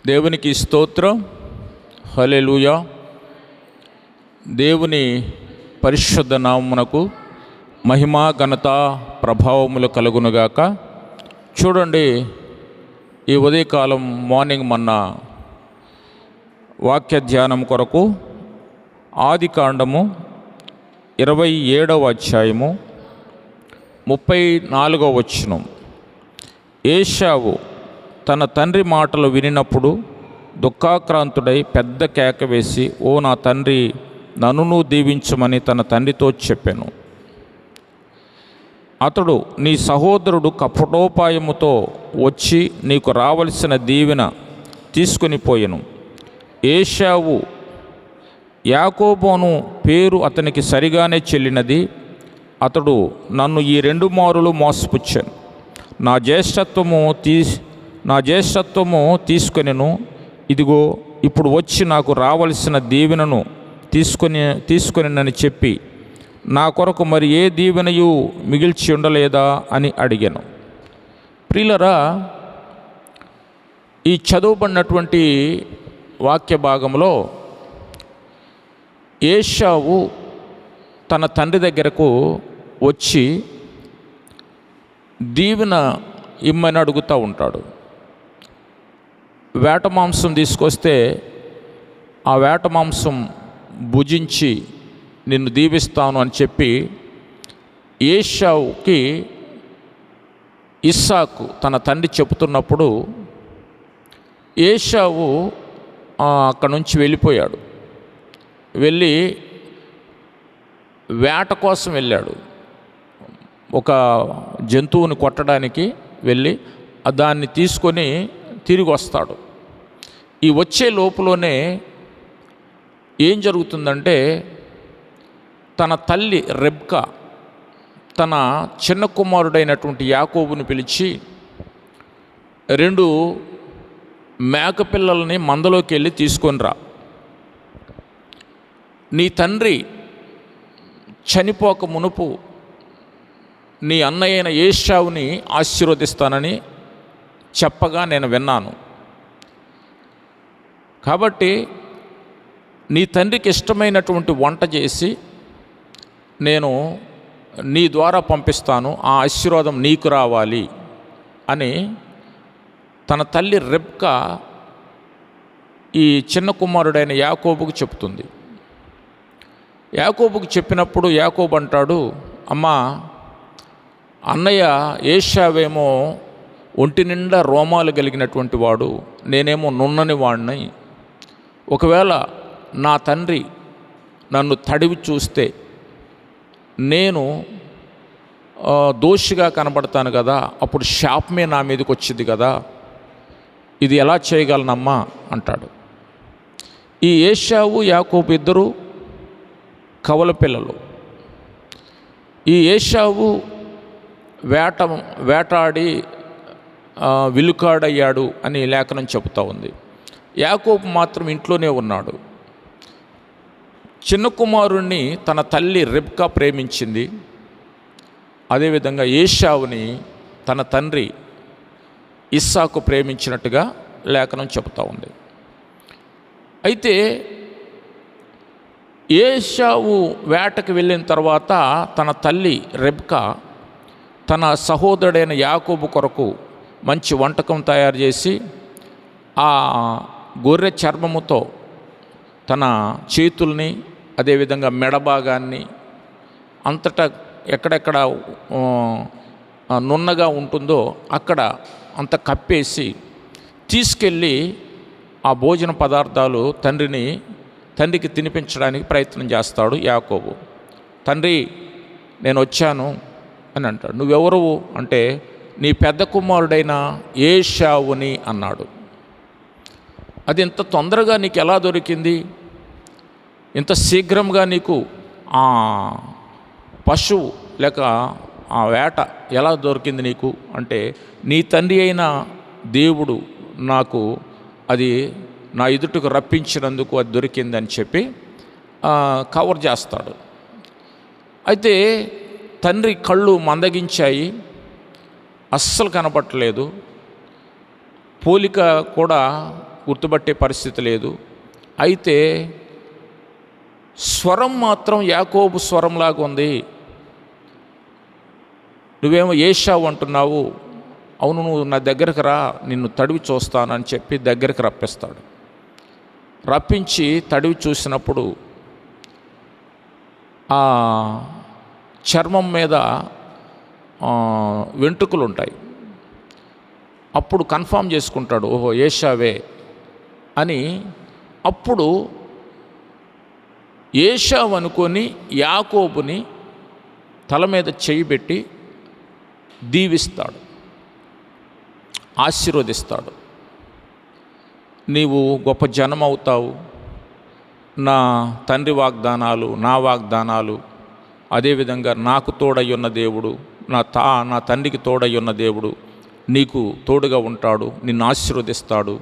దేవునికి స్తోత్రం. హల్లెలూయా. దేవుని పరిశుద్ధ నామమునకు మహిమ ఘనత ప్రభావములు కలుగునుగాక. చూడండి, ఈ ఉదయకాలం మార్నింగ్ మన్నా వాక్య ధ్యానం కొరకు ఆదికాండము 27వ అధ్యాయము 34వ వచనం. ఏశావు తన తండ్రి మాటలు వినినప్పుడు దుఃఖాక్రాంతుడై పెద్ద కేక వేసి, ఓ నా తండ్రి, నన్ను దీవించమని తన తండ్రితో చెప్పాను. అతడు, నీ సహోదరుడు కపటోపాయముతో వచ్చి నీకు రావలసిన దీవెన తీసుకొని పోయెను. ఏశావు యాకోబోను పేరు అతనికి సరిగానే చెల్లినది. అతడు నన్ను ఈ 2 మారులు మోసపుచ్చాను. నా జ్యేష్ఠత్వము తీసుకొనెను. ఇదిగో, ఇప్పుడు వచ్చి నాకు రావలసిన దీవెనను తీసుకొనినని చెప్పి, నా కొరకు మరి ఏ దీవెనయు మిగిల్చి ఉండలేదా అని అడిగాను. ప్రియులరా, ఈ చదువుబడినటువంటి వాక్య భాగంలో ఏశావు తన తండ్రి దగ్గరకు వచ్చి దీవెన ఇమ్మని అడుగుతూ ఉంటాడు. వేట మాంసం తీసుకొస్తే ఆ వేట మాంసం భుజించి నిన్ను దీవిస్తాను అని చెప్పి ఏశావుకి ఇస్సాకు తన తండ్రి చెబుతున్నప్పుడు ఏశావు అక్కడి నుంచి వెళ్ళిపోయాడు. వెళ్ళి వేట కోసం వెళ్ళాడు. ఒక జంతువుని కొట్టడానికి వెళ్ళి దాన్ని తీసుకొని తిరిగి వస్తాడు. ఈ వచ్చే లోపులోనే ఏం జరుగుతుందంటే, తన తల్లి రెబ్కా తన చిన్న కుమారుడైనటువంటి యాకోబుని పిలిచి 2 మేకపిల్లల్ని మందలోకి వెళ్ళి తీసుకొని రా, నీ తండ్రి చనిపోక మునుపు నీ అన్నయ్యైన ఏశావుని ఆశీర్వదిస్తానని చెప్పగా నేను విన్నాను. కాబట్టి నీ తండ్రికి ఇష్టమైనటువంటి వంట చేసి నేను నీ ద్వారా పంపిస్తాను, ఆ ఆశీర్వాదం నీకు రావాలి అని తన తల్లి రెబ్కా ఈ చిన్న కుమారుడైన యాకోబుకు చెప్తుంది. యాకోబుకు చెప్పినప్పుడు యాకోబు అంటాడు, అమ్మా, అన్నయ్య ఏశావేమో ఒంటి నిండా రోమాలు కలిగినటువంటి వాడు, నేనేమో నున్నని వాడిని. ఒకవేళ నా తండ్రి నన్ను తడివి చూస్తే నేను దోషిగా కనబడతాను కదా, అప్పుడు శాపమే నా మీదకి వచ్చింది కదా, ఇది ఎలా చేయగలనమ్మా అంటాడు. ఈ ఏశావు యాకోబు ఇద్దరు కవల పిల్లలు. ఈ ఏశావు వేటాడి విలుకాడయ్యాడు అని లేఖనం చెబుతూ ఉంది. యాకోబు మాత్రం ఇంట్లోనే ఉన్నాడు. చిన్న కుమారుణ్ణి తన తల్లి రెబ్కా ప్రేమించింది. అదేవిధంగా ఏశావుని తన తండ్రి ఇస్సాకు ప్రేమించినట్టుగా లేఖనం చెబుతూ ఉంది. అయితే ఏశావు వేటకు వెళ్ళిన తర్వాత తన తల్లి రెబ్కా తన సహోదరుడైన యాకోబు కొరకు మంచి వంటకం తయారు చేసి ఆ గొర్రె చర్మముతో తన చేతుల్ని, అదేవిధంగా మెడభాగాన్ని అంతటా ఎక్కడెక్కడ నున్నగా ఉంటుందో అక్కడ అంత కప్పేసి తీసుకెళ్ళి ఆ భోజన పదార్థాలు తండ్రికి తినిపించడానికి ప్రయత్నం చేస్తాడు యాకోబు. తండ్రి, నేను వచ్చాను అని అంటాడు. నువ్వెవరు అంటే, నీ పెద్ద కుమారుడైన ఏశావుని అన్నాడు. అది ఇంత తొందరగా నీకు ఎలా దొరికింది? ఇంత శీఘ్రంగా నీకు ఆ పశువు లేక ఆ వేట ఎలా దొరికింది నీకు అంటే, నీ తండ్రి అయిన దేవుడు నాకు అది నా ఎదుటకు రప్పించినందుకు అది దొరికిందని చెప్పి కవర్ చేస్తాడు. అయితే తండ్రి కళ్ళు మందగించాయి, అస్సలు కనపట్టలేదు. పోలిక కూడా గుర్తుపట్టే పరిస్థితి లేదు. అయితే స్వరం మాత్రం యాకోబు స్వరంలాగా ఉంది. నువ్వేమో ఏశావు అంటున్నావు, అవును నువ్వు నా దగ్గరకు రా, నిన్ను తడివి చూస్తానని చెప్పి దగ్గరికి రప్పిస్తాడు. రప్పించి తడివి చూసినప్పుడు ఆ చర్మం మీద వెంట్రుకలు ఉంటాయి. అప్పుడు కన్ఫామ్ చేసుకుంటాడు, ఓహో ఏశావే అని. అప్పుడు ఏశావు అనుకొని యాకోబుని తల మీద చెయ్యి పెట్టి దీవిస్తాడు, ఆశీర్వదిస్తాడు. నీవు గొప్ప జనం అవుతావు, నా తండ్రి వాగ్దానాలు, నా వాగ్దానాలు, అదేవిధంగా నాకు తోడయ్యున్న దేవుడు, నా తండ్రికి తోడయ్యున్న దేవుడు నీకు తోడుగా ఉంటాడు, నిన్ను ఆశీర్వదిస్తాడు,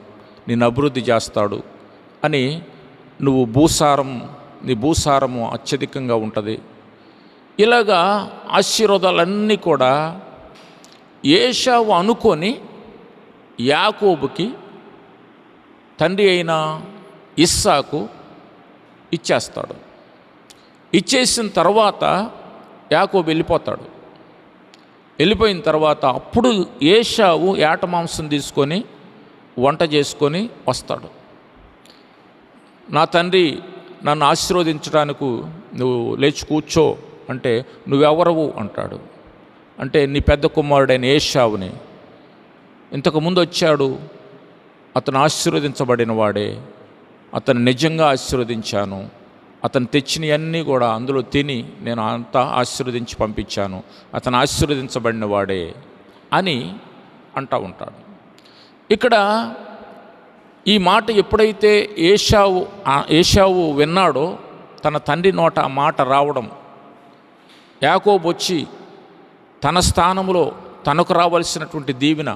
నిన్ను అభివృద్ధి చేస్తాడు అని. నువ్వు నీ భూసారము అత్యధికంగా ఉంటుంది. ఇలాగా ఆశీర్వాదాలన్నీ కూడా ఏశావు అనుకొని యాకోబుకి తండ్రి అయిన ఇస్సాకు ఇచ్చేస్తాడు. ఇచ్చేసిన తర్వాత యాకోబు వెళ్ళిపోతాడు. వెళ్ళిపోయిన తర్వాత అప్పుడు ఏశావు ఏట మాంసం తీసుకొని వంట చేసుకొని వస్తాడు. నా తండ్రి నన్ను ఆశీర్వదించడానికి నువ్వు లేచి కూర్చో అంటే, నువ్వెవరవు అంటాడు. అంటే నీ పెద్ద కుమారుడైన ఏశావుని, ఇంతకుముందు వచ్చాడు, అతను ఆశీర్వదించబడిన వాడే, అతను నిజంగా ఆశీర్వదించాను, అతను తెచ్చినవన్నీ కూడా అందులో తిని నేను అంతా ఆశీర్వదించి పంపించాను, అతను ఆశీర్వదించబడిన వాడే అని అంటూ ఉంటాడు. ఇక్కడ ఈ మాట ఎప్పుడైతే ఏశావు విన్నాడో, తన తండ్రి నోట ఆ మాట రావడం, యాకోబు వచ్చి తన స్థానంలో తనకు రావాల్సినటువంటి దీవెన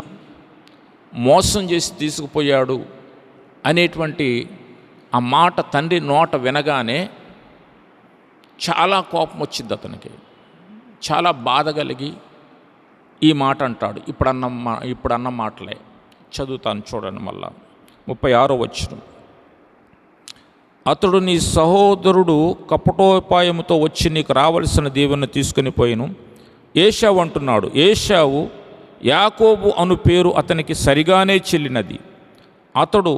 మోసం చేసి తీసుకుపోయాడు అనేటువంటి ఆ మాట తండ్రి నోట వినగానే చాలా కోపం వచ్చింది అతనికి. చాలా బాధ కలిగి ఈ మాట అంటాడు. ఇప్పుడు అన్న మాటలే చదువుతాను చూడండి మళ్ళా. 36వ వచనం. అతడు నీ సహోదరుడు కపటోపాయముతో వచ్చి నీకు రావలసిన దీవెనను తీసుకుని పోయిను. ఏశావు అంటున్నాడు, ఏశావు యాకోబు అను పేరు అతనికి సరిగానే చెల్లినది. అతడు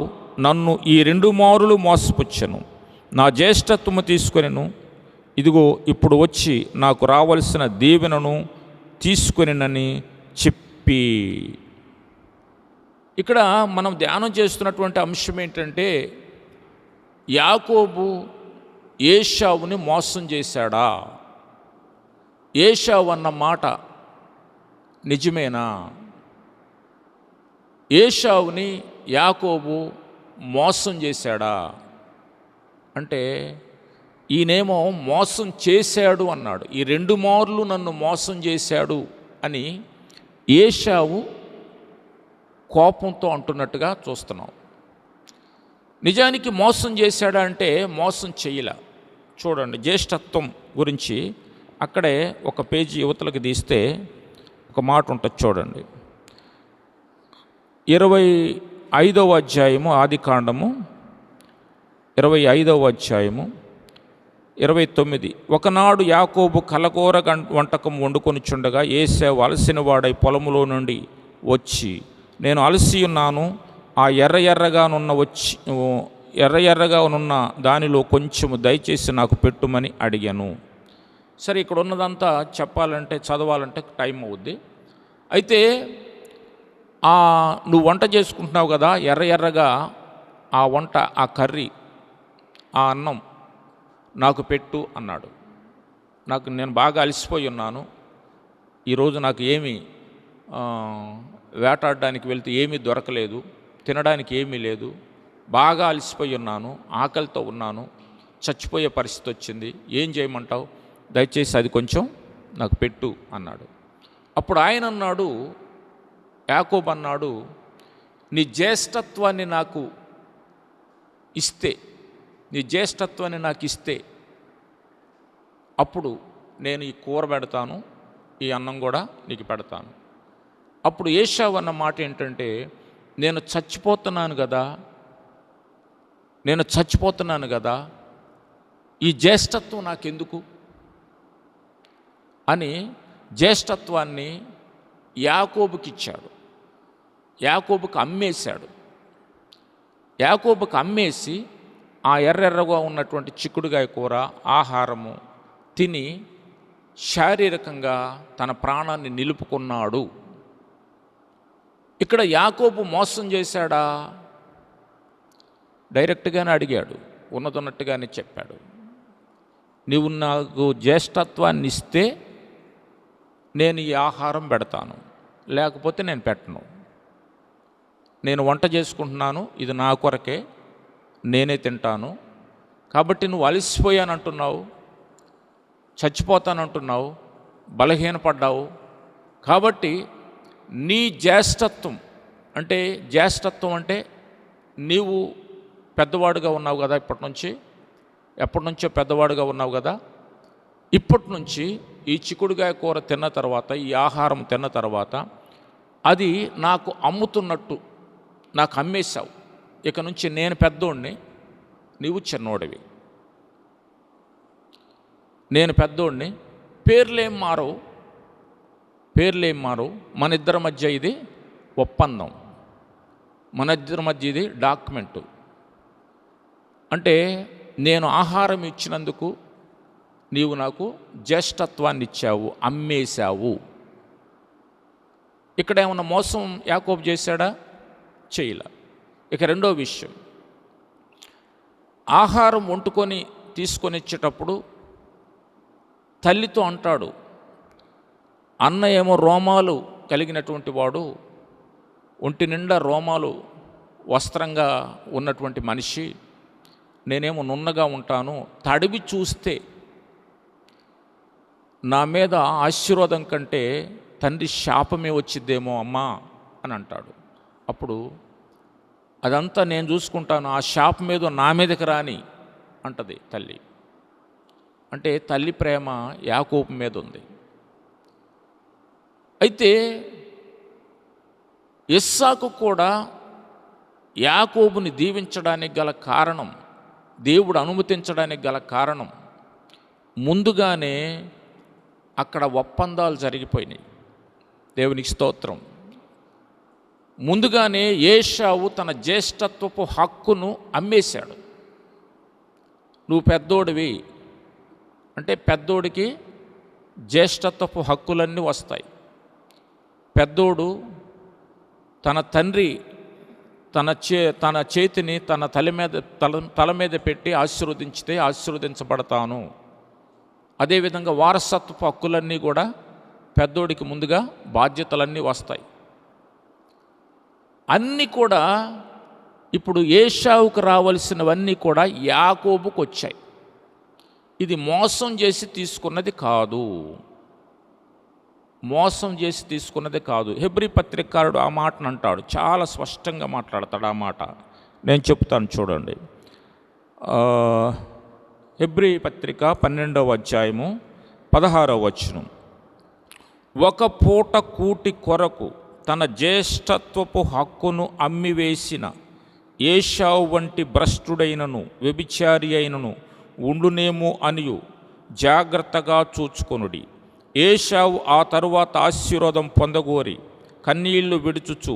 నన్ను ఈ 2 మారులు మోసపుచ్చెను, నా జ్యేష్ఠత్వము తీసుకొనిను, ఇదిగో ఇప్పుడు వచ్చి నాకు రావలసిన దీవెనను తీసుకొనినని చెప్పి. ఇక్కడ మనం ధ్యానం చేస్తున్నటువంటి అంశం ఏంటంటే, యాకోబు ఏశావుని మోసం చేశాడా? ఏశావు అన్న మాట నిజమేనా? ఏశావుని యాకోబు మోసం చేశాడా అంటే, ఈయనేమో మోసం చేశాడు అన్నాడు. ఈ 2 మార్లు నన్ను మోసం చేశాడు అని ఏశావు కోపంతో అంటున్నట్టుగా చూస్తున్నాం. నిజానికి మోసం చేశాడా అంటే మోసం చేయలే. చూడండి, జ్యేష్ఠత్వం గురించి అక్కడే ఒక పేజీ యువతలకు తీస్తే ఒక మాట ఉంటుంది చూడండి. 25వ అధ్యాయము, ఆదికాండము 25వ అధ్యాయము 29. ఒకనాడు యాకోబు కలకూర వంటకం వండుకొనిచుండగా ఏశావు అలసిన వాడై పొలములో నుండి వచ్చి, నేను అలసి ఉన్నాను, ఆ ఎర్రగా నున్న దానిలో కొంచెము దయచేసి నాకు పెట్టుమని అడిగాను. సరే, ఇక్కడ ఉన్నదంతా చెప్పాలంటే చదవాలంటే టైం అవుద్ది. అయితే నువ్వు వంట చేసుకుంటున్నావు కదా, ఎర్రగా ఆ వంట, ఆ కర్రీ, ఆ అన్నం నాకు పెట్టు అన్నాడు. నేను బాగా అలసిపోయి ఉన్నాను, ఈరోజు నాకు ఏమీ వేటాడడానికి వెళ్తే ఏమీ దొరకలేదు, తినడానికి ఏమీ లేదు, బాగా అలసిపోయి ఉన్నాను, ఆకలితో ఉన్నాను, చచ్చిపోయే పరిస్థితి వచ్చింది, ఏం చేయమంటావు, దయచేసి అది కొంచెం నాకు పెట్టు అన్నాడు. అప్పుడు ఆయన అన్నాడు, యాకోబు అన్నాడు, నీ జ్యేష్ఠత్వాన్ని నాకు ఇస్తే అప్పుడు నేను ఈ కూర పెడతాను, ఈ అన్నం కూడా నీకు పెడతాను. అప్పుడు ఏశావు అన్న మాట ఏంటంటే, నేను చచ్చిపోతున్నాను కదా, నేను చచ్చిపోతున్నాను కదా, ఈ జ్యేష్ఠత్వం నాకెందుకు అని జ్యేష్ఠత్వాన్ని యాకోబుకి ఇచ్చాడు. యాకోబుకి అమ్మేశాడు. యాకోబుకి అమ్మేసి ఆ ఎర్రెర్రగా ఉన్నటువంటి చిక్కుడుగాయ కూర ఆహారము తిని శారీరకంగా తన ప్రాణాన్ని నిలుపుకున్నాడు. ఇక్కడ యాకోబు మోసం చేశాడా? డైరెక్ట్గానే అడిగాడు, ఉన్నదన్నట్టుగానే చెప్పాడు. నీవు నాకు జ్యేష్ఠత్వాన్ని ఇస్తే నేను ఈ ఆహారం పెడతాను, లేకపోతే నేను పెట్టను. నేను వంట చేసుకుంటున్నాను, ఇది నా కొరకే, నేనే తింటాను. కాబట్టి నువ్వు అలసిపోయానంటున్నావు, చచ్చిపోతానంటున్నావు, బలహీనపడ్డావు. కాబట్టి నీ జ్యేష్ఠత్వం అంటే నీవు పెద్దవాడుగా ఉన్నావు కదా, ఎప్పటి నుంచో పెద్దవాడుగా ఉన్నావు కదా, ఇప్పటి నుంచి ఈ చిక్కుడుగాయ కూర తిన్న తర్వాత, ఈ ఆహారం తిన్న తర్వాత అది నాకు అమ్ముతున్నట్టు నాకు అమ్మేశావు. ఇక నుంచి నేను పెద్దోడిని, నీవు చిన్నోడివి. నేను పెద్దోడిని, పేర్లేం మారవు. మన ఇద్దరి మధ్య ఇది ఒప్పందం, మన ఇద్దరి మధ్య ఇది డాక్యుమెంటు. అంటే నేను ఆహారం ఇచ్చినందుకు నీవు నాకు జ్యేష్ఠత్వాన్ని ఇచ్చావు, అమ్మేశావు. ఇక్కడ ఏమన్నా మోసం యాకోబు చేశాడా? చేయలే. ఇక రెండో విషయం, ఆహారం వండుకొని తీసుకొని వచ్చేటప్పుడు తల్లితో అంటాడు, అన్న ఏమో రోమాలు కలిగినటువంటి వాడు, ఒంటి నిండా రోమాలు వస్త్రంగా ఉన్నటువంటి మనిషి, నేనేమో నున్నగా ఉంటాను, తడివి చూస్తే నా మీద ఆశీర్వాదం కంటే తండ్రి శాపమే వచ్చిద్దేమో అమ్మా అని అంటాడు. అప్పుడు అదంతా నేను చూసుకుంటాను, ఆ శాపం మీద నా మీదకి రాని అంటది తల్లి. అంటే తల్లి ప్రేమ యాకోబు మీద ఉంది. అయితే ఇస్సాకు కూడా యాకోబుని దీవించడానికి గల కారణం, దేవుడు అనుమతించడానికి గల కారణం, ముందుగానే అక్కడ ఒప్పందాలు జరిగిపోయినాయి. దేవునికి స్తోత్రం. ముందుగానే ఏశావు తన జ్యేష్ఠత్వపు హక్కును అమ్మేశాడు. నువ్వు పెద్దోడివి అంటే పెద్దోడికి జ్యేష్ఠత్వపు హక్కులన్నీ వస్తాయి. పెద్దోడు తన తండ్రి తన చేతిని తన తల మీద పెట్టి ఆశీర్వదించితే ఆశీర్వదించబడతాను. అదేవిధంగా వారసత్వపు హక్కులన్నీ కూడా పెద్దోడికి ముందుగా బాధ్యతలన్నీ వస్తాయి. అన్నీ కూడా ఇప్పుడు ఏశావుకు రావలసినవన్నీ కూడా యాకోబుకు వచ్చాయి. ఇది మోసం చేసి తీసుకున్నది కాదు. హెబ్రీ పత్రికారుడు ఆ మాటను అంటాడు, చాలా స్పష్టంగా మాట్లాడతాడు ఆ మాట. నేను చెప్తాను చూడండి. హెబ్రీ పత్రిక 12వ అధ్యాయము 16వ వచనం. ఒక పూట కూటి కొరకు తన జ్యేష్ఠత్వపు హక్కును అమ్మివేసిన ఏశావు వంటి భ్రష్టుడైనను వ్యభిచారి అయినను ఉండునేమో అనియు జాగ్రత్తగా చూచుకొనుడి. ఏశావు ఆ తరువాత ఆశీర్వాదం పొందగోరి కన్నీళ్లు విడుచుచు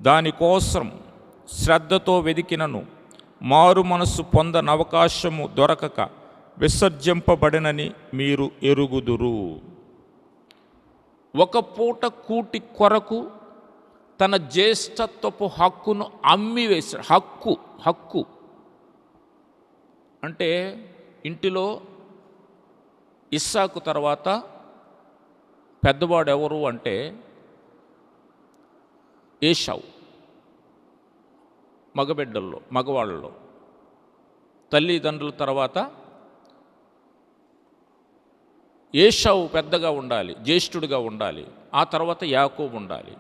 దానికోసం శ్రద్ధతో వెదికినను మారు మనసు పొందనవకాశము దొరకక విసర్జింపబడినని మీరు ఎరుగుదురు. ఒక పూట కూటి కొరకు తన జ్యేష్ఠత్వపు హక్కును అమ్మివేశాడు. హక్కు అంటే ఇంటిలో ఇస్సాకు తర్వాత పెద్దవాడు ఎవరు అంటే ఏశావు. మగవాళ్ళలో తల్లిదండ్రుల తర్వాత ఏశావు పెద్దగా ఉండాలి, జ్యేష్ఠుడిగా ఉండాలి. ఆ తర్వాత యాకోబు ఉండాలి.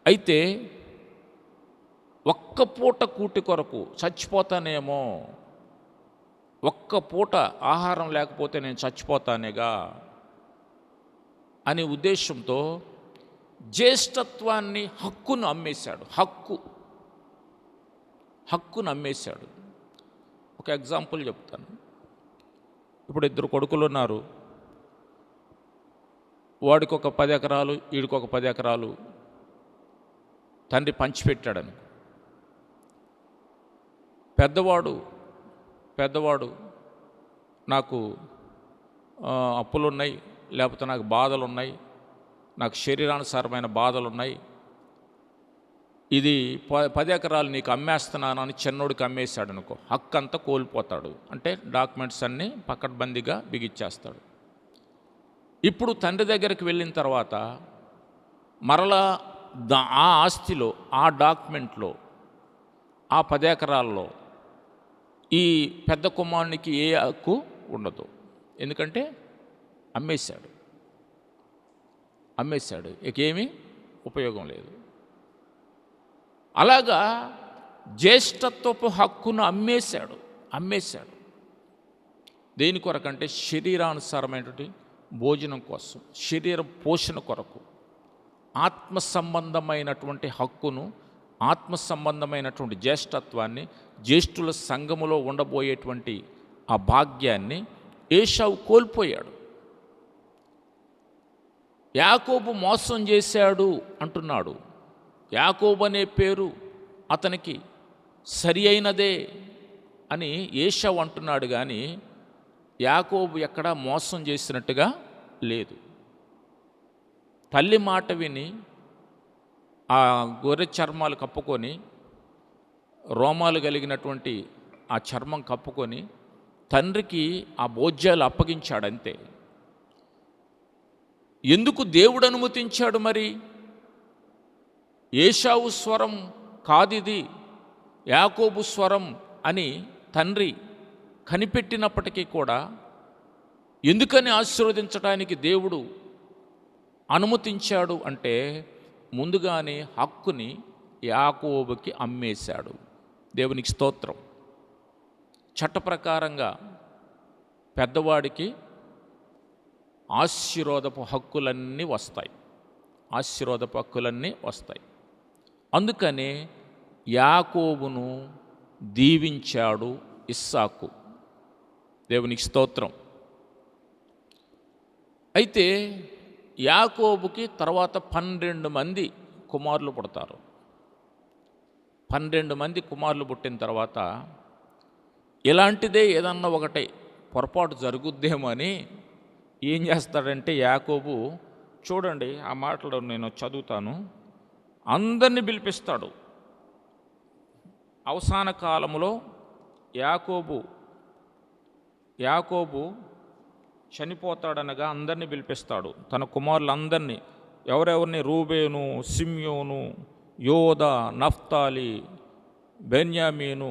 అయితే ఒక్క పూట కూటి కొరకు చచ్చిపోతానేమో, ఒక్క పూట ఆహారం లేకపోతే నేను చచ్చిపోతానేగా అనే ఉద్దేశంతో జ్యేష్ఠత్వాన్ని హక్కును అమ్మేశాడు. ఒక ఎగ్జాంపుల్ చెప్తాను. ఇప్పుడు 2 కొడుకులు ఉన్నారు. వాడికి ఒక 10 ఎకరాలు, వీడికి ఒక 10 ఎకరాలు తండ్రి పంచిపెట్టాడని. పెద్దవాడు నాకు అప్పులున్నాయి, లేకపోతే నాకు బాధలున్నాయి, నాకు శరీరానుసారమైన బాధలున్నాయి, ఇది 10 ఎకరాలు నీకు అమ్మేస్తున్నాను అని చిన్నోడికి అమ్మేశాడు అనుకో, హక్కు అంతా కోల్పోతాడు. అంటే డాక్యుమెంట్స్ అన్నీ పకడ్బందీగా బిగిచ్చేస్తాడు. ఇప్పుడు తండ్రి దగ్గరికి వెళ్ళిన తర్వాత మరలా ఆ ఆస్తిలో, ఆ డాక్యుమెంట్లో, ఆ 10 ఎకరాల్లో ఈ పెద్ద కుమారునికి ఏ హక్కు ఉండదు. ఎందుకంటే అమ్మేశాడు, ఇకేమీ ఉపయోగం లేదు. అలాగా జ్యేష్ఠత్వపు హక్కును అమ్మేశాడు. దేని కొరకంటే శరీరానుసారమైనటువంటి భోజనం కోసం, శరీర పోషణ కొరకు, ఆత్మ సంబంధమైనటువంటి హక్కును, ఆత్మ సంబంధమైనటువంటి జ్యేష్ఠత్వాన్ని, జ్యేష్ఠుల సంఘములో ఉండబోయేటువంటి ఆ భాగ్యాన్ని ఏశావు కోల్పోయాడు. యాకోబు మోసం చేశాడు అంటున్నాడు. యాకోబు అనే పేరు అతనికి సరి అయినదే అని ఏశావు అంటున్నాడు, కానీ యాకోబు ఎక్కడా మోసం చేసినట్టుగా లేదు. తల్లి మాట విని ఆ గొర్రె చర్మాలు కప్పుకొని, రోమాలు కలిగినటువంటి ఆ చర్మం కప్పుకొని తండ్రికి ఆ భోజ్యాలు అప్పగించాడంతే. ఎందుకు దేవుడు అనుమతించాడు మరి? ఏశావు స్వరం కాదిది, యాకోబు స్వరం అని తండ్రి కనిపెట్టినప్పటికీ కూడా ఎందుకని ఆశీర్వదించడానికి దేవుడు అనుమతించాడు అంటే, ముందుగానే హక్కుని యాకోబుకి అమ్మేశాడు. దేవునికి స్తోత్రం. చట్ట ప్రకారంగా పెద్దవాడికి ఆశీర్వాదపు హక్కులన్నీ వస్తాయి. అందుకనే యాకోబును దీవించాడు ఇస్సాకు. దేవునికి స్తోత్రం. అయితే యాకోబుకి తర్వాత 12 మంది కుమారులు పుడతారు. 12 మంది కుమారులు పుట్టిన తర్వాత ఇలాంటిదే ఏదన్నా ఒకటి పొరపాటు జరుగుద్దేమో అని ఏం చేస్తాడంటే యాకోబు, చూడండి ఆ మాటలు నేను చదువుతాను, అందరినీ పిలిపిస్తాడు. అవసాన కాలంలో యాకోబు చనిపోతాడనగా అందరినీ పిలిపిస్తాడు. తన కుమారులందరినీ, ఎవరెవరిని? రూబేను, సిమ్యోను, యోదా, నఫ్తాలి, బెన్యామీను,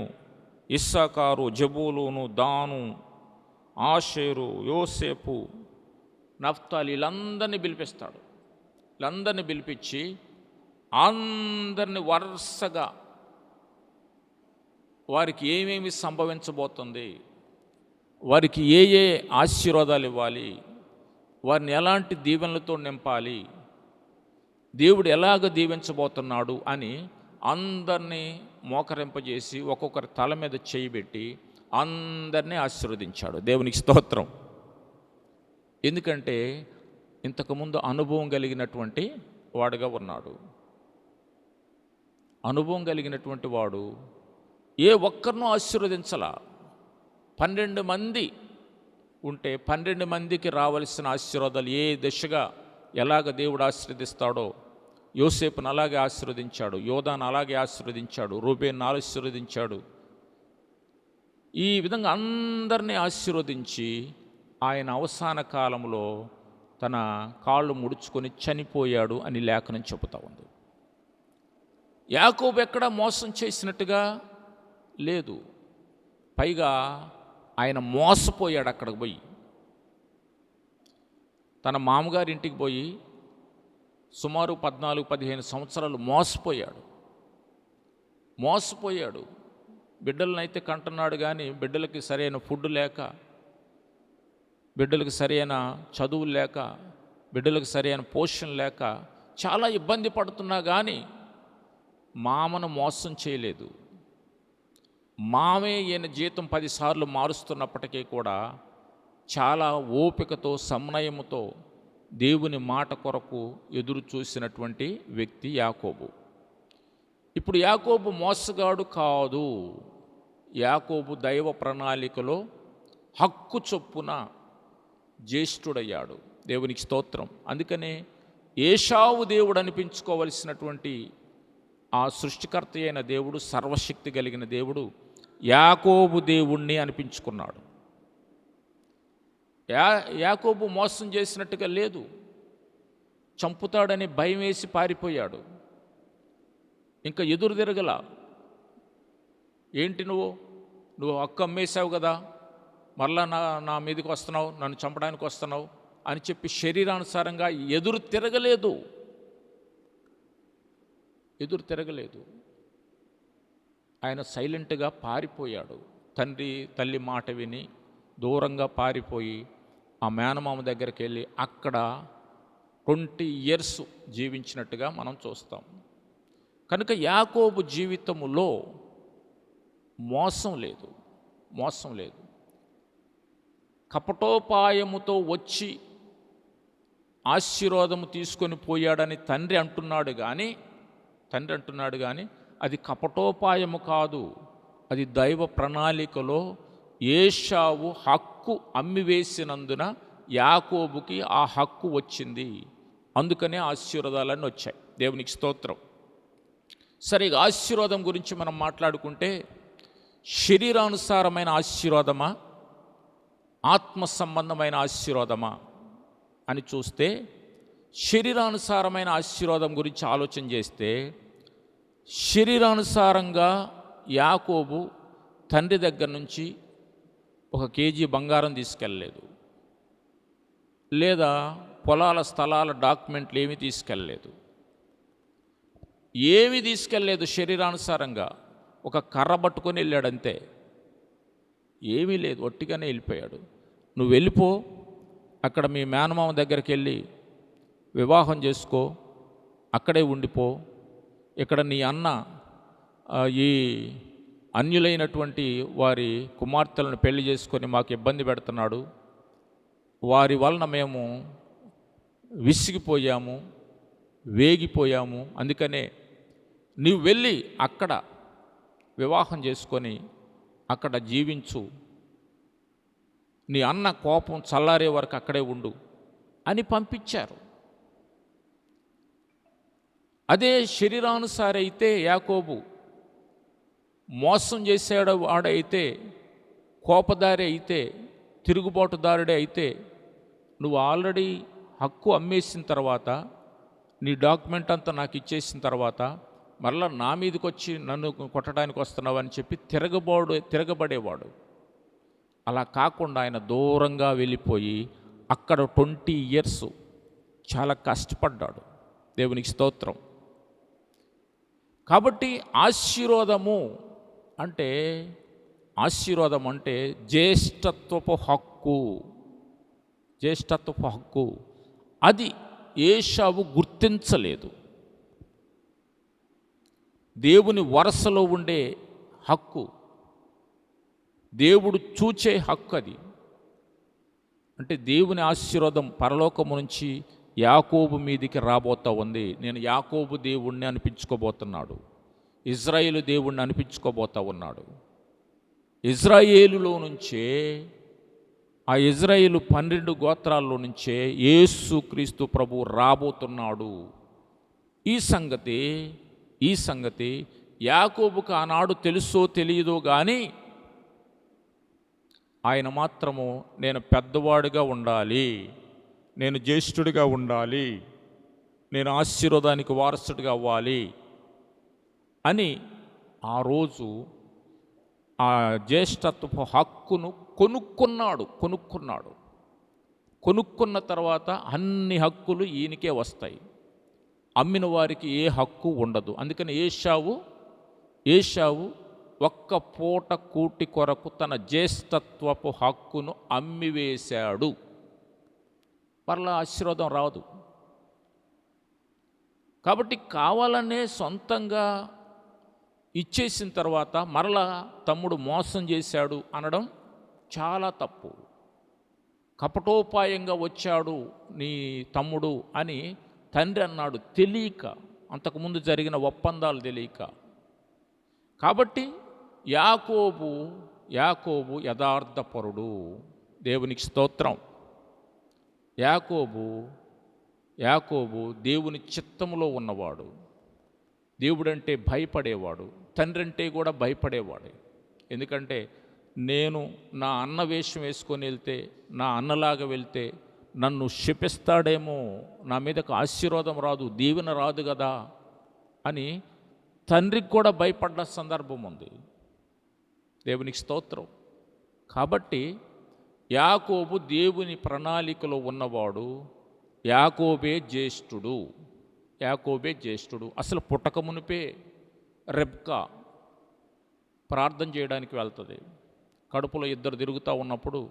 ఇస్సాకారు, జబూలూను, దాను, ఆషేరు, యోసేపు, నఫ్తాలి, వీళ్ళందరినీ పిలిపిస్తాడు. వీళ్ళందరినీ పిలిపించి అందరిని వరుసగా వారికి ఏమేమి సంభవించబోతుంది, వారికి ఏ ఆశీర్వాదాలు ఇవ్వాలి, వారిని ఎలాంటి దీవెనలతో నింపాలి, దేవుడు ఎలాగ దీవించబోతున్నాడు అని అందరినీ మోకరింపజేసి ఒక్కొక్కరి తల మీద చేయబెట్టి అందరినీ ఆశీర్వదించాడు. దేవునికి స్తోత్రం. ఎందుకంటే ఇంతకుముందు అనుభవం కలిగినటువంటి వాడుగా ఉన్నాడు. అనుభవం కలిగినటువంటి వాడు ఏ ఒక్కరినూ ఆశీర్వదించలా. 12 మంది ఉంటే 12 మందికి రావలసిన ఆశీర్వాదాలు ఏ దిశగా ఎలాగ దేవుడు ఆశీర్వదిస్తాడో యోసేపును అలాగే ఆశీర్వదించాడు, యోదాను అలాగే ఆశీర్వదించాడు, రూబేన్ను ఆశీర్వదించాడు. ఈ విధంగా అందరినీ ఆశీర్వదించి ఆయన అవసాన కాలంలో తన కాళ్ళు ముడుచుకొని చనిపోయాడు అని లేఖనం చెబుతూ ఉంది. యాకోబు ఎక్కడా మోసం చేసినట్టుగా లేదు. పైగా ఆయన మోసపోయాడు. అక్కడికి పోయి తన మామగారి ఇంటికి పోయి సుమారు 14-15 సంవత్సరాలు మోసపోయాడు. బిడ్డలనైతే కంటున్నాడు, కానీ బిడ్డలకి సరైన ఫుడ్ లేక, బిడ్డలకు సరైన చదువులు లేక, బిడ్డలకు సరైన పోషణ లేక చాలా ఇబ్బంది పడుతున్నా కానీ మామను మోసం చేయలేదు. మామే ఈయన జీతం 10 సార్లు మారుస్తున్నప్పటికీ కూడా చాలా ఓపికతో సంయమతో దేవుని మాట కొరకు ఎదురు చూసినటువంటి వ్యక్తి యాకోబు. ఇప్పుడు యాకోబు మోసగాడు కాదు. యాకోబు దైవ ప్రణాళికలో హక్కు చొప్పున జ్యేష్ఠుడయ్యాడు. దేవునికి స్తోత్రం. అందుకనే ఏశావు దేవుడు అనిపించుకోవలసినటువంటి ఆ సృష్టికర్త అయిన దేవుడు, సర్వశక్తి కలిగిన దేవుడు యాకోబు దేవుణ్ణి అనిపించుకున్నాడు. యాకోబు మోసం చేసినట్టుగా లేదు. చంపుతాడని భయం వేసి పారిపోయాడు. ఇంకా ఎదురు తిరగల. ఏంటి నువ్వు హక్కు అమ్మేశావు కదా, మరలా నా మీదకి వస్తున్నావు, నన్ను చంపడానికి వస్తున్నావు అని చెప్పి శరీరానుసారంగా ఎదురు తిరగలేదు. ఆయన సైలెంట్గా పారిపోయాడు. తల్లి మాట విని దూరంగా పారిపోయి ఆ మేనమామ దగ్గరికి వెళ్ళి అక్కడ 20 years జీవించినట్టుగా మనం చూస్తాం. కనుక యాకోబు జీవితములో మోసం లేదు. కపటోపాయముతో వచ్చి ఆశీర్వాదము తీసుకొని పోయాడని తండ్రి అంటున్నాడు కానీ అది కపటోపాయము కాదు. అది దైవ ప్రణాళికలో ఏశావు హక్కు అమ్మివేసినందున యాకోబుకి ఆ హక్కు వచ్చింది. అందుకనే ఆశీర్వాదాలన్నీ వచ్చాయి. దేవునికి స్తోత్రం. సరే, ఆశీర్వాదం గురించి మనం మాట్లాడుకుంటే శరీరానుసారమైన ఆశీర్వాదమా, ఆత్మ సంబంధమైన ఆశీర్వాదమా అని చూస్తే, శరీరానుసారమైన ఆశీర్వాదం గురించి ఆలోచన చేస్తే, శరీరానుసారంగా యాకోబు తండ్రి దగ్గర నుంచి 1 kg బంగారం తీసుకెళ్ళలేదు, లేదా పొలాల స్థలాల డాక్యుమెంట్లు ఏమీ తీసుకెళ్ళలేదు. శరీరానుసారంగా ఒక కర్ర పట్టుకొని వెళ్ళాడంతే. ఏమీ లేదు, ఒట్టిగానే వెళ్ళిపోయాడు. నువ్వు వెళ్ళిపో, అక్కడ మీ మేనమామ దగ్గరికి వెళ్ళి వివాహం చేసుకో, అక్కడే ఉండిపో. ఇక్కడ నీ అన్న ఈ అన్యులైనటువంటి వారి కుమార్తెలను పెళ్లి చేసుకొని మాకు ఇబ్బంది పెడుతున్నాడు, వారి వలన మేము విసిగిపోయాము, వేగిపోయాము. అందుకనే నీవు వెళ్ళి అక్కడ వివాహం చేసుకొని అక్కడ జీవించు, నీ అన్న కోపం చల్లారే వరకు అక్కడే ఉండు అని పంపించారు. అదే శరీరానుసారి అయితే యాకోబు మోసం చేసాడు వాడైతే, కోపదారి అయితే, తిరుగుబాటుదారుడే అయితే, నువ్వు ఆల్రెడీ హక్కు అమ్మేసిన తర్వాత, నీ డాక్యుమెంట్ అంతా నాకు ఇచ్చేసిన తర్వాత మరలా నా మీదకి వచ్చి నన్ను కొట్టడానికి వస్తున్నావు అని చెప్పి తిరగబడేవాడు. అలా కాకుండా ఆయన దూరంగా వెళ్ళిపోయి అక్కడ 20 years చాలా కష్టపడ్డాడు. దేవునికి స్తోత్రం. కాబట్టి ఆశీర్వాదం అంటే జ్యేష్ఠత్వపు హక్కు. అది ఏశావు గుర్తించలేదు. దేవుని వరసలో ఉండే హక్కు, దేవుడు చూచే హక్కు అది. అంటే దేవుని ఆశీర్వాదం పరలోకము నుంచి యాకోబు మీదికి రాబోతా ఉంది. నేను యాకోబు దేవుణ్ణి అనిపించుకోబోతున్నాడు, ఇజ్రాయేలు దేవుణ్ణి అనిపించుకోబోతా ఉన్నాడు. ఇజ్రాయేలులో నుంచే, ఆ ఇజ్రాయేలు 12 గోత్రాల్లో నుంచే యేసుక్రీస్తు ప్రభు రాబోతున్నాడు. ఈ సంగతి యాకోబుకు ఆనాడు తెలుసో తెలియదో కానీ, ఆయన మాత్రము నేను పెద్దవాడిగా ఉండాలి, నేను జ్యేష్ఠుడిగా ఉండాలి, నేను ఆశీర్వాదానికి వారసుడిగా అవ్వాలి అని ఆ రోజు ఆ జ్యేష్ఠత్వపు హక్కును కొనుక్కున్న తర్వాత అన్ని హక్కులు ఈయనకే వస్తాయి. అమ్మిన వారికి ఏ హక్కు ఉండదు. అందుకని ఏశావు ఒక్క పూట కూటి కొరకు తన జ్యేష్ఠత్వపు హక్కును అమ్మివేశాడు. మరలా ఆశీర్వాదం రాదు. కాబట్టి కావాలనే సొంతంగా ఇచ్చేసిన తర్వాత మరలా తమ్ముడు మోసం చేశాడు అనడం చాలా తప్పు. కపటోపాయంగా వచ్చాడు నీ తమ్ముడు అని తండ్రి అన్నాడు తెలియక, అంతకుముందు జరిగిన ఒప్పందాలు తెలియక. కాబట్టి యాకోబు యథార్థపరుడు. దేవునికి స్తోత్రం. యాకోబు దేవుని చిత్తములో ఉన్నవాడు. దేవుడంటే భయపడేవాడు, తండ్రి అంటే కూడా భయపడేవాడు. ఎందుకంటే నేను నా అన్న వేషం వేసుకొని వెళ్తే, నా అన్నలాగా వెళ్తే నన్ను శపిస్తాడేమో, నా మీదకు ఆశీర్వాదం రాదు, దీవెన రాదు కదా అని తండ్రికి కూడా భయపడ్డ సందర్భం ఉంది. దేవునికి స్తోత్రం. కాబట్టి యాకోబు దేవుని ప్రణాళికలో ఉన్నవాడు. యాకోబే జ్యేష్ఠుడు. అసలు పుట్టక మునిపే రెబ్కా ప్రార్థన చేయడానికి వెళ్తుంది. కడుపులో ఇద్దరు తిరుగుతూ ఉన్నప్పుడు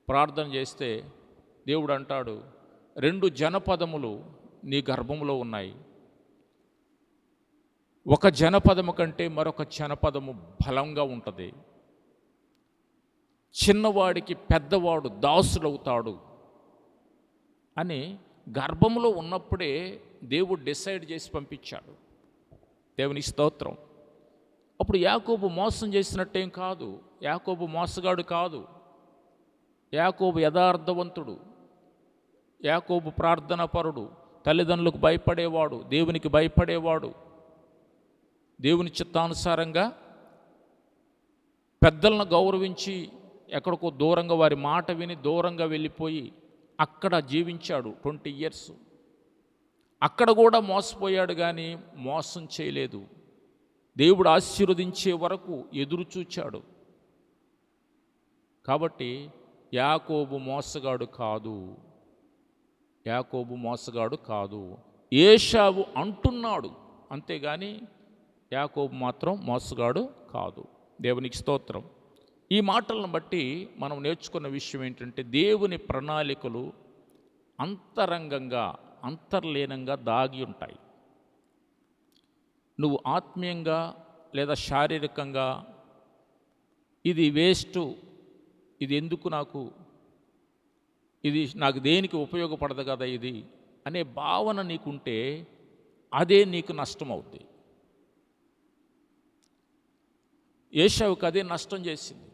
ప్రార్థన చేస్తే దేవుడు అంటాడు, 2 జనపదములు నీ గర్భంలో ఉన్నాయి. ఒక జనపదము కంటే మరొక జనపదము బలంగా ఉంటుంది. చిన్నవాడికి పెద్దవాడు దాసుడవుతాడు అని గర్భంలో ఉన్నప్పుడే దేవుడు డిసైడ్ చేసి పంపించాడు. దేవుని స్తోత్రం. అప్పుడు యాకోబు మోసం చేసినట్టేం కాదు. యాకోబు మోసగాడు కాదు. యాకోబు యథార్థవంతుడు. యాకోబు ప్రార్థనాపరుడు, తల్లిదండ్రులకు భయపడేవాడు, దేవునికి భయపడేవాడు. దేవుని చిత్తానుసారంగా పెద్దలను గౌరవించి ఎక్కడికో దూరంగా వారి మాట విని దూరంగా వెళ్ళిపోయి అక్కడ జీవించాడు 20 years. అక్కడ కూడా మోసపోయాడు కానీ మోసం చేయలేదు. దేవుడు ఆశీర్వదించే వరకు ఎదురు చూచాడు. కాబట్టి యాకోబు మోసగాడు కాదు. ఏశావు అంటున్నాడు అంతేగాని యాకోబు మాత్రం మోసగాడు కాదు. దేవునికి స్తోత్రం. ఈ మాటలను బట్టి మనం నేర్చుకున్న విషయం ఏంటంటే దేవుని ప్రణాళికలు అంతర్లీనంగా దాగి ఉంటాయి. నువ్వు ఆత్మీయంగా లేదా శారీరకంగా ఇది వేస్ట్, ఇది ఎందుకు నాకు, ఇది నాకు దేనికి ఉపయోగపడదు కదా ఇది అనే భావన నీకుంటే అదే నీకు నష్టం అవుతుంది. ఏశావుకి అదే నష్టం చేసింది.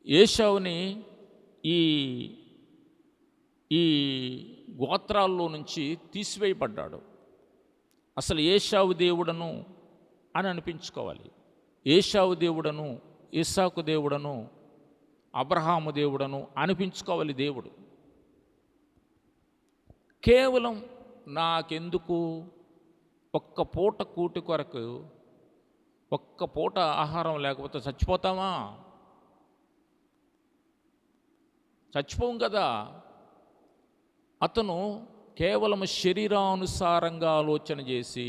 ఏశావుని ఈ గోత్రాల్లో నుంచి తీసివేయబడ్డాడు. అసలు ఏశావు దేవుడను అని అనిపించుకోవాలి. ఏశావు దేవుడను, ఇస్సాకు దేవుడను, అబ్రహాము దేవుడను అనిపించుకోవాలి. దేవుడు కేవలం నాకెందుకు, ఒక్క పూట కూటి కొరకు, ఒక్క పూట ఆహారం లేకపోతే చచ్చిపోతామా? చచ్చిపోం కదా. అతను కేవలం శరీరానుసారంగా ఆలోచన చేసి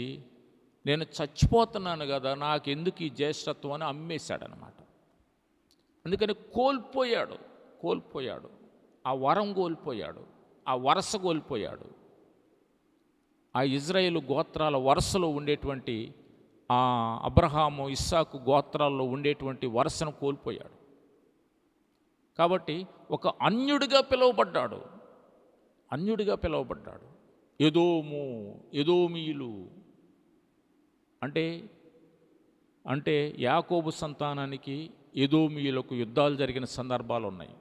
నేను చచ్చిపోతున్నాను కదా, నాకెందుకు ఈ జ్యేష్ఠత్వం అని అమ్మేశాడనమాట. అందుకని కోల్పోయాడు. ఆ వరం కోల్పోయాడు, ఆ వరస కోల్పోయాడు. ఆ ఇజ్రాయేలు గోత్రాల వరసలో ఉండేటువంటి ఆ అబ్రహాము, ఇస్సాకు గోత్రాల్లో ఉండేటువంటి వరసను కోల్పోయాడు. కాబట్టి ఒక అన్యుడిగా పిలువబడ్డాడు. ఎదోమీయులు అంటే యాకోబు సంతానానికి ఎదోమీయులకు యుద్ధాలు జరిగిన సందర్భాలు ఉన్నాయి.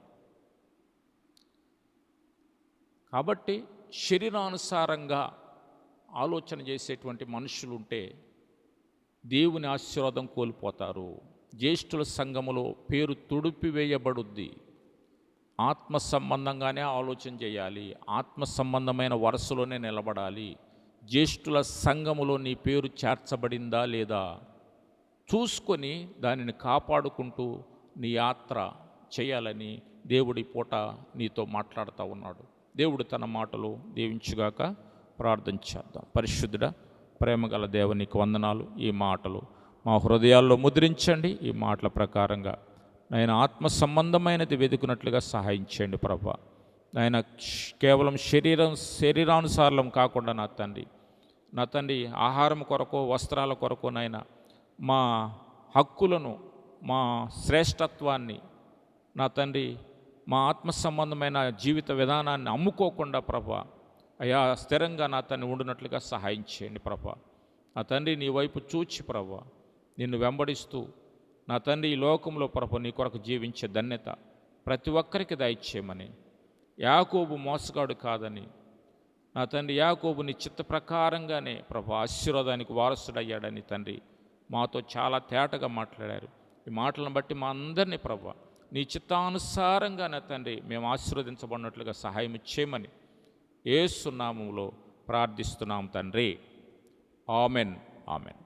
కాబట్టి శరీరానుసారంగా ఆలోచన చేసేటువంటి మనుషులుంటే దేవుని ఆశీర్వాదం కోల్పోతారు. జ్యేష్ఠుల సంఘములో పేరు తుడిపివేయబడుద్ది. ఆత్మ సంబంధంగానే ఆలోచన చేయాలి. ఆత్మ సంబంధమైన వరుసలోనే నిలబడాలి. జ్యేష్ఠుల సంఘములో నీ పేరు చేర్చబడిందా లేదా చూసుకొని దానిని కాపాడుకుంటూ నీ యాత్ర చేయాలని దేవుడి పూట నీతో మాట్లాడుతూ ఉన్నాడు. దేవుడు తన మాటలు దీవించుగాక. ప్రార్థన చేద్దాం. పరిశుద్ధుడా, ప్రేమగల దేవునికి వందనాలు. ఈ మాటలు మా హృదయాల్లో ముద్రించండి. ఈ మాటల ప్రకారంగా ఆయన ఆత్మ సంబంధమైనది వెతుకున్నట్లుగా సహాయం చేయండి ప్రభా. ఆయన కేవలం శరీరానుసారం కాకుండా నా తండ్రి నా తండ్రి ఆహారం కొరకు, వస్త్రాల కొరకు నాయన మా హక్కులను, మా శ్రేష్టత్వాన్ని, నా తండ్రి మా ఆత్మ సంబంధమైన జీవిత విధానాన్ని అమ్ముకోకుండా ప్రభా అయా స్థిరంగా నా తండ్రి ఉండినట్లుగా సహాయం చేయండి ప్రభా. నా తండ్రి నీ వైపు చూచి ప్రభా నిన్ను వెంబడిస్తూ నా తండ్రి ఈ లోకంలో ప్రభు నీ కొరకు జీవించే ధన్యత ప్రతి ఒక్కరికి దయచేయమని, యాకోబు మోసగాడు కాదని నా తండ్రి యాకోబు నీ చిత్త ప్రకారంగానే ప్రభు ఆశీర్వాదానికి వారసుడయ్యాడని తండ్రి మాతో చాలా తేటగా మాట్లాడారు. ఈ మాటలను బట్టి మా అందరినీ ప్రభు నీ చిత్తానుసారంగా నా తండ్రి మేము ఆశీర్వదించబడినట్లుగా సహాయం చేయమని యేసు నామములో ప్రార్థిస్తున్నాం తండ్రి. ఆమెన్. ఆమెన్.